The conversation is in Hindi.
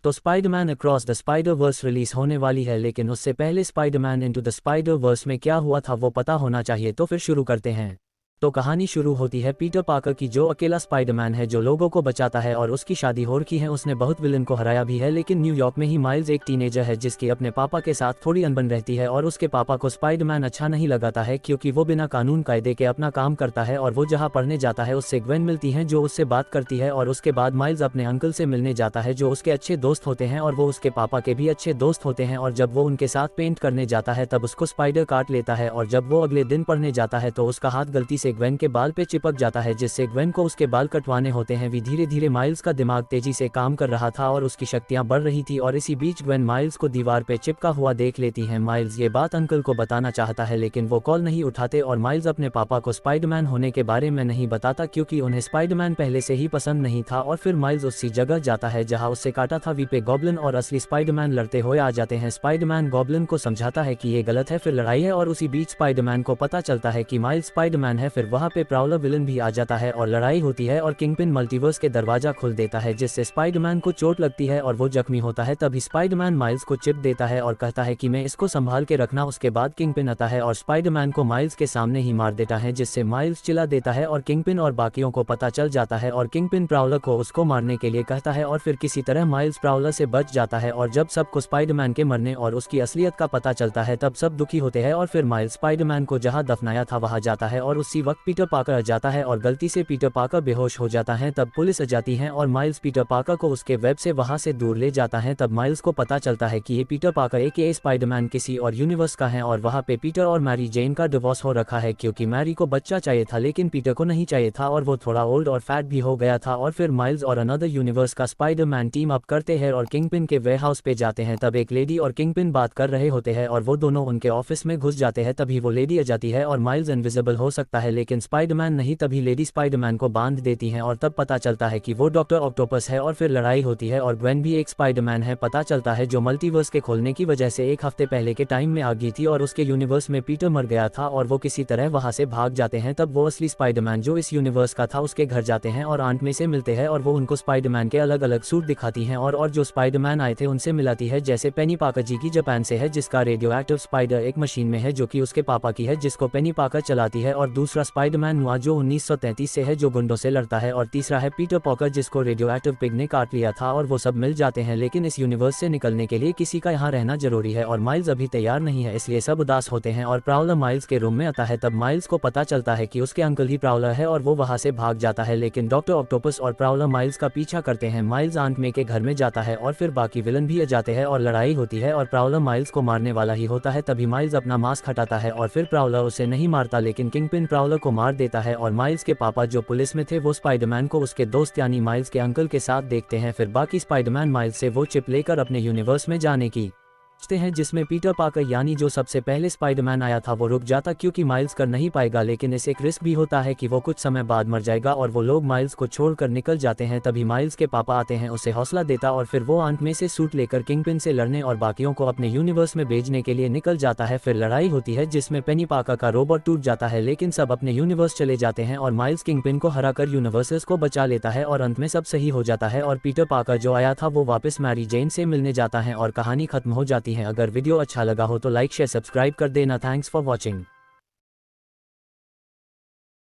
तो Spiderman Across the Spider Verse release होने वाली है, लेकिन उससे पहले Spiderman Into the Spider Verse में क्या हुआ था वो पता होना चाहिए। तो फिर शुरू करते हैं। तो कहानी शुरू होती है पीटर पार्कर की, जो अकेला स्पाइडरमैन है जो लोगों को बचाता है और उसकी शादी हो रखी है। उसने बहुत विलन को हराया भी है, लेकिन न्यूयॉर्क में ही माइल्स एक टीनेजर है जिसकी अपने पापा के साथ थोड़ी अनबन रहती है और उसके पापा को स्पाइडरमैन अच्छा नहीं लगाता है क्योंकि वो बिना कानून कायदे के अपना काम करता है। और वो जहाँ पढ़ने जाता है उससे ग्वेन मिलती है जो उससे बात करती है, और उसके बाद माइल्स अपने अंकल से मिलने जाता है जो उसके अच्छे दोस्त होते हैं और वो उसके पापा के भी अच्छे दोस्त होते हैं। और जब वो उनके साथ पेंट करने जाता है तब उसको स्पाइडर काट लेता है, और जब वो अगले दिन पढ़ने जाता है तो उसका हाथ गलती से ग्वेन के बाल पे चिपक जाता है जिससे ग्वेन को उसके बाल कटवाने होते हैं। भी धीरे धीरे माइल्स का दिमाग तेजी से काम कर रहा था और उसकी शक्तियां बढ़ रही थी, और इसी बीच ग्वेन माइल्स को दीवार पे चिपका हुआ देख लेती है। माइल्स ये बात अंकल को बताना चाहता है लेकिन वो कॉल नहीं उठाते, और माइल्स अपने पापा को स्पाइडरमैन होने के बारे में नहीं बताता क्योंकि उन्हें स्पाइडरमैन पहले से ही पसंद नहीं था। और फिर माइल्स उसी जगह जाता है जहां उससे काटा था वीपे गॉब्लिन और असली स्पाइडरमैन लड़ते हुए आ जाते हैं। स्पाइडरमैन गॉब्लिन को समझाता है कि ये गलत है, फिर लड़ाई है और उसी बीच स्पाइडरमैन को पता चलता है कि माइल्स स्पाइडरमैन है। फिर वहां पे प्राउलर विलन भी आ जाता है और लड़ाई होती है और किंगपिन मल्टीवर्स के दरवाजा खोल देता है जिससे स्पाइडरमैन को चोट लगती है और वो जख्मी होता है। तभी स्पाइडरमैन माइल्स को चिप देता है और कहता है कि मैं इसको संभाल के रखना। उसके बाद किंगपिन आता है और स्पाइडरमैन को माइल्स के सामने ही मार देता है जिससे माइल्स चिल्ला देता है और किंगपिन और बाकियों को पता चल जाता है और किंगपिन प्राउलर को उसको मारने के लिए कहता है और फिर किसी तरह माइल्स प्राउलर से बच जाता है। और जब सबको स्पाइडरमैन के मरने और उसकी असलियत का पता चलता है तब सब दुखी होते हैं और फिर माइल्स स्पाइडरमैन को जहां दफनाया था वहां जाता है और उसी वक्त पीटर पार्कर आ जाता है और गलती से पीटर पार्कर बेहोश हो जाता है। तब पुलिस आ जाती है और माइल्स पीटर पार्कर को उसके वेब से वहां से दूर ले जाता है। तब माइल्स को पता चलता है कि ये पीटर पार्कर एके स्पाइडरमैन किसी और यूनिवर्स का है, और वहां पे पीटर और मैरी जेन का डिवोर्स हो रखा है क्योंकि मैरी को बच्चा चाहिए था लेकिन पीटर को नहीं चाहिए था और वो थोड़ा ओल्ड और फैट भी हो गया था। और फिर माइल्स और अनदर यूनिवर्स का स्पाइडरमैन टीम अप करते हैं और किंगपिन के वेयरहाउस पे जाते हैं। तब एक लेडी और किंगपिन बात कर रहे होते हैं और वो दोनों उनके ऑफिस में घुस जाते हैं। तभी वो लेडी आ जाती है और माइल्स इनविजिबल हो सकता है लेकिन स्पाइडरमैन नहीं। तभी लेडी स्पाइडरमैन को बांध देती है और तब पता चलता है कि वो डॉक्टर ऑक्टोपस है। और फिर लड़ाई होती है और ग्वेन भी एक स्पाइडरमैन है, पता चलता है, जो मल्टीवर्स के खोलने की वजह से एक हफ्ते पहले के टाइम में आ गई थी और उसके यूनिवर्स में पीटर मर गया था और वो किसी तरह वहां से भाग जाते हैं। तब वो असली स्पाइडरमैन जो इस यूनिवर्स का था उसके घर जाते हैं और आंट में से मिलते हैं और वो उनको स्पाइडरमैन के अलग अलग सूट दिखाती हैं और जो स्पाइडरमैन आए थे उनसे मिलाती है, जैसे पेनी पार्कर जी की जापान से है जिसका रेडियो एक्टिव स्पाइडर एक मशीन में है जो कि उसके पापा की है जिसको पेनी पार्कर चलाती है, और दूसरा स्पाइडरमैन नुआ जो 1933 से है जो गुंडों से लड़ता है, और तीसरा है पीटर पार्कर जिसको रेडियो एक्टिव पिग ने काट लिया था। और वो सब मिल जाते हैं लेकिन इस यूनिवर्स से निकलने के लिए किसी का यहाँ रहना जरूरी है और माइल्स अभी तैयार नहीं है इसलिए सब उदास होते हैं। और प्राउलर माइल्स के रूम में आता है। तब माइल्स को पता चलता है कि उसके अंकल ही प्राउलर है और वो वहां से भाग जाता है, लेकिन डॉक्टर ऑक्टोपस और प्राउलर माइल्स का पीछा करते हैं। माइल्स आंट मे के घर में जाता है और फिर बाकी विलन भी आ जाते हैं और लड़ाई होती है और प्राउलर माइल्स को मारने वाला ही होता है। तभी माइल्स अपना मास्क हटाता है और फिर प्राउलर उसे नहीं मारता लेकिन किंगपिन प्राउलर को मार देता है। और माइल्स के पापा जो पुलिस में थे वो स्पाइडरमैन को उसके दोस्त यानी माइल्स के अंकल के साथ देखते हैं। फिर बाकी स्पाइडरमैन माइल्स से वो चिप लेकर अपने यूनिवर्स में जाने की हैं जिसमें पीटर पार्कर यानी जो सबसे पहले स्पाइडरमैन आया था वो रुक जाता क्योंकि माइल्स कर नहीं पाएगा, लेकिन इस एक रिस्क भी होता है कि वो कुछ समय बाद मर जाएगा और वो लोग माइल्स को छोड़कर निकल जाते हैं। तभी माइल्स के पापा आते हैं उसे हौसला देता और फिर वो आंट में से सूट लेकर किंगपिन से लड़ने और बाकियों को अपने यूनिवर्स में भेजने के लिए निकल जाता है। फिर लड़ाई होती है जिसमें पेनी पार्कर का रोबोट टूट जाता है लेकिन सब अपने यूनिवर्स चले जाते हैं और माइल्स किंगपिन को हराकर यूनिवर्सेस को बचा लेता है और अंत में सब सही हो जाता है और पीटर पार्कर जो आया था वो वापस मैरी जेन से मिलने जाता है और कहानी खत्म हो जाती है। अगर वीडियो अच्छा लगा हो तो लाइक शेयर सब्सक्राइब कर देना। Thanks for watching.